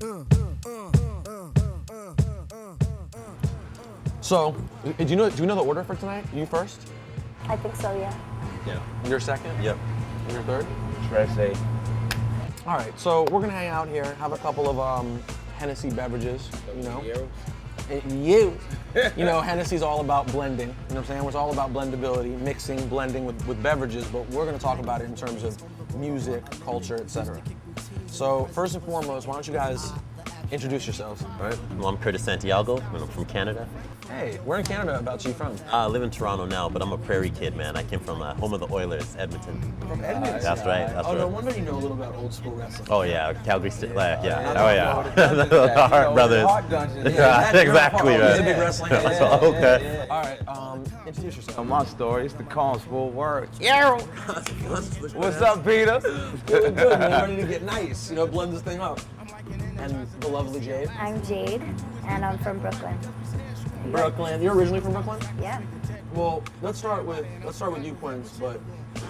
So, do you know the order for tonight? You first? I think so, yeah. Yeah. You're second? Yep. And you're third? Trece. All right, so we're gonna hang out here, have a couple of Hennessy beverages, you know. You know, Hennessy's all about blending, you know what I'm saying? It's all about blendability, mixing, blending with beverages, but we're gonna talk about it in terms of music, culture, etc. So first and foremost, why don't you guys introduce yourselves? All right. Well, I'm Curtis Santiago, and I'm from Canada. Hey, where in Canada about you from? I live in Toronto now, but I'm a prairie kid, man. I came from home of the Oilers, Edmonton. From Edmonton? That's right. That's Oh, right. no wonder you know a little about old school wrestling. Oh yeah, Calgary State. Yeah. Oh, yeah. The Hart Brothers. Yeah, Exactly, He's a right. big wrestling fan. Okay. All right, introduce yourself. My story, it's the Calm's full word. Yo! What's up, Peter? Good, man. Ready to get nice, you know, blend this thing up. And the lovely Jade. I'm Jade, and I'm from Brooklyn. Brooklyn. You're originally from Brooklyn? Yeah. Well, let's start with you, Quince. But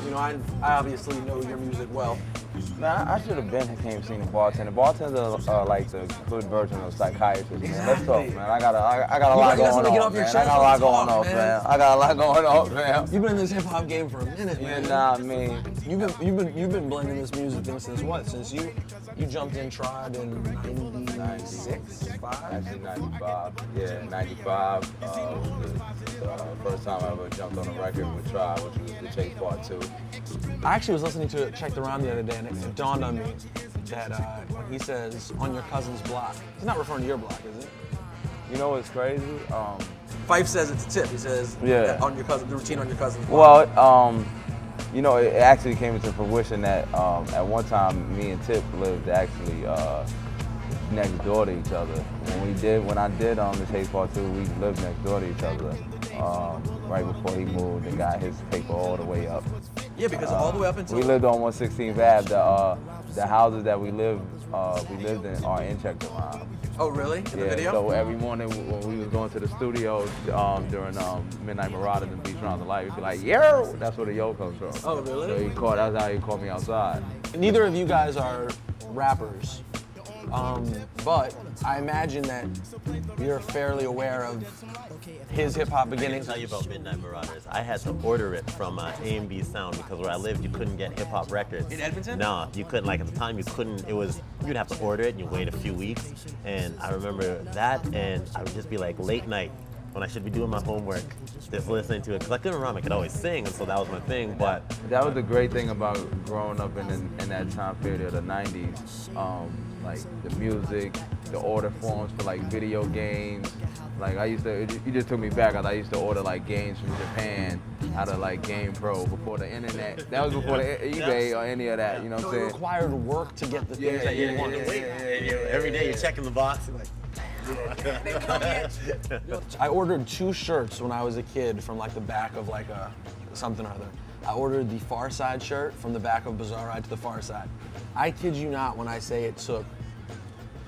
you know, I obviously know your music well. Man, I should have came seen the bartender. Bartenders are like the good version of psychiatrists, man. Let's talk, man. I got a lot You got going something to get on, off your man. chest? I got a lot Let's going talk, on, man. man. I got a lot going on, man. You've been in this hip hop game for a minute, man. Nah, man. You've been blending this music thing since what? Since you jumped in Tribe in 96, 5? Actually, 95. Yeah, 95 was the first time I ever jumped on a record with Tribe, which was the Chase Part 2. I actually was listening to it, checked around the other day, and it dawned on me that when he says on your cousin's block, he's not referring to your block, is it? You know what's crazy? Fife says it's a tip. He says Yeah. on your cousin, the routine on your cousin's block. Well, you know, it actually came into fruition that at one time me and Tip lived actually next door to each other. When I did the Chase Part 2, we lived next door to each other right before he moved and got his paper all the way up. Yeah, because all the way up until We lived on 116th Ave. The houses that we lived in are in Check the Rhyme. Oh, really? In the Yeah, video? so every morning when we was going to the studio during Midnight Marauders and Beats Around the Light, we'd be like, yo! That's where the yo comes from. Oh, really? So that's how he caught me outside. Neither of you guys are rappers, but I imagine that you're fairly aware of his hip hop beginnings. I'll tell you about Midnight Marauders. I had to order it from A&B Sound because where I lived, you couldn't get hip hop records. In Edmonton? No, you couldn't. Like at the time, you couldn't. You'd have to order it and you wait a few weeks. And I remember that, and I would just be like late night when I should be doing my homework, just listening to it. Because I couldn't remember, I could always sing, and so that was my thing. But That was the great thing about growing up in that time period of the 90s. Like the music, the order forms for like video games. Like you just took me back. I used to order like games from Japan out of like Game Pro before the internet. That was before the eBay or any of that, you know what I'm So it saying? required work to get the things that you wanted. every day you're checking the box. And like, I ordered 2 shirts when I was a kid from like the back of like a something or other. I ordered the Far Side shirt from the back of Bizarre Ride to the Far Side. I kid you not when I say it took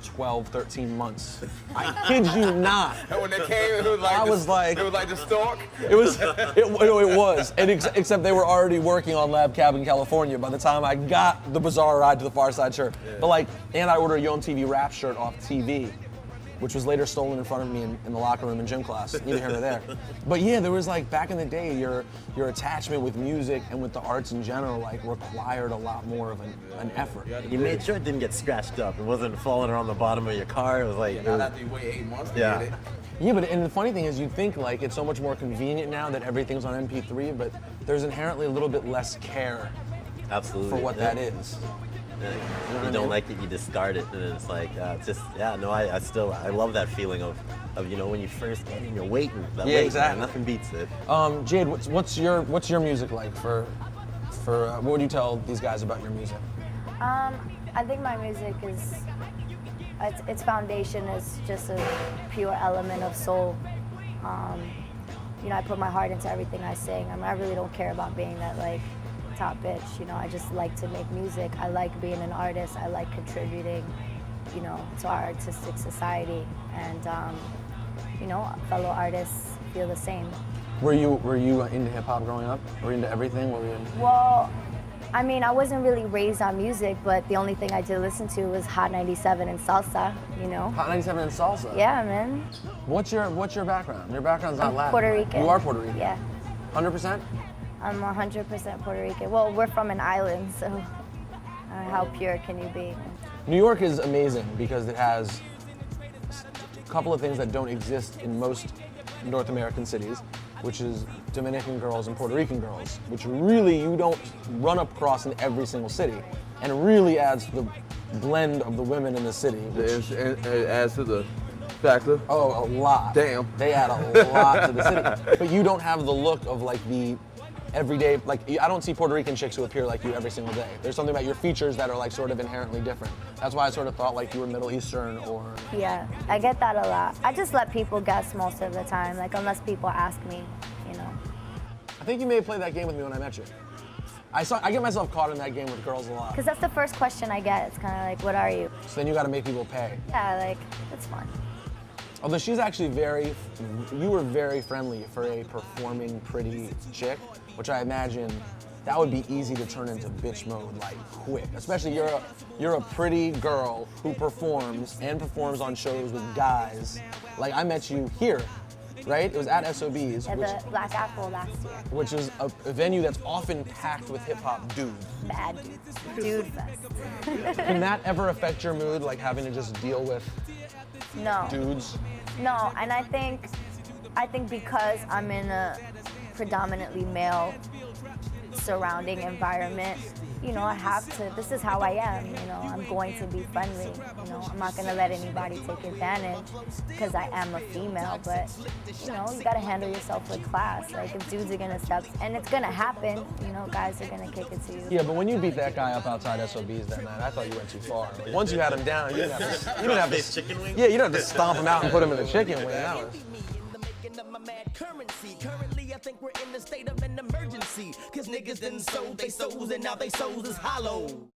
12, 13 months. I kid you not. And when they came, it was like I was like, it was like the stalk. it was, it was. And except they were already working on Lab Cab in California by the time I got the Bizarre Ride to the Far Side shirt. But like, and I ordered a Yo MTV Rap shirt off TV, which was later stolen in front of me in the locker room in gym class, neither here nor there. But yeah, there was like, back in the day, your attachment with music and with the arts in general like required a lot more of an effort. you made sure it didn't get scratched up. It wasn't falling around the bottom of your car. It was like, Not after you wait 8 months to Yeah. get it. Yeah, but and the funny thing is you think like it's so much more convenient now that everything's on MP3, but there's inherently a little bit less care absolutely. for what that is. You don't like it, you discard it, and it's like, I love that feeling of you know when you first get in, you're waiting. That Yeah, wait, exactly. man, nothing beats it. Jade, what's your music like for what would you tell these guys about your music? I think my music is, its foundation is just a pure element of soul. You know, I put my heart into everything I sing. I mean, I really don't care about being that like top bitch, you know, I just like to make music. I like being an artist. I like contributing, you know, to our artistic society. And, you know, fellow artists feel the same. Were you into hip hop growing up? Were you into everything? Were you into... Well, I mean, I wasn't really raised on music, but the only thing I did listen to was Hot 97 and salsa, you know? Hot 97 and salsa? Yeah, man. What's your background? Your background's not Latin. Puerto Rican. You are Puerto Rican? Yeah. 100%? I'm 100% Puerto Rican. Well, we're from an island, so how pure can you be? New York is amazing because it has a couple of things that don't exist in most North American cities, which is Dominican girls and Puerto Rican girls, which really you don't run across in every single city, and it really adds to the blend of the women in the city. It adds to the factor. Oh, a lot. Damn. They add a lot to the city. But you don't have the look of like the everyday, like I don't see Puerto Rican chicks who appear like you every single day. There's something about your features that are like sort of inherently different. That's why I sort of thought like you were Middle Eastern or... Yeah, I get that a lot. I just let people guess most of the time, like unless people ask me, you know. I think you may have played that game with me when I met you. I get myself caught in that game with girls a lot. Because that's the first question I get. It's kind of like, what are you? So then you got to make people pay. Yeah, like, it's fun. Although she's actually you were very friendly for a performing pretty chick, which I imagine that would be easy to turn into bitch mode like quick. Especially you're a pretty girl who performs on shows with guys. Like I met you here, right? It was at SOB's. At the Black Apple last year. Which is a venue that's often packed with hip hop dudes. Bad dudes. Dude fest. Can that ever affect your mood, like having to just deal with No. dudes? No, and I think because I'm in a predominantly male surrounding environment, you know, I have to, this is how I am, you know, I'm going to be friendly, you know, I'm not going to let anybody take advantage because I am a female, but, you know, you got to handle yourself with class. Like, if dudes are going to step, and it's going to happen, you know, guys are going to kick it to you. Yeah, but when you beat that guy up outside SOB's that night, I thought you went too far. Like, once you had him down, you didn't have to chicken wing? Yeah, you don't have to stomp him out and put him in the chicken wing. That was... Currently, I think we're in a state of an emergency. Cause niggas done sold they souls and now they souls is hollow.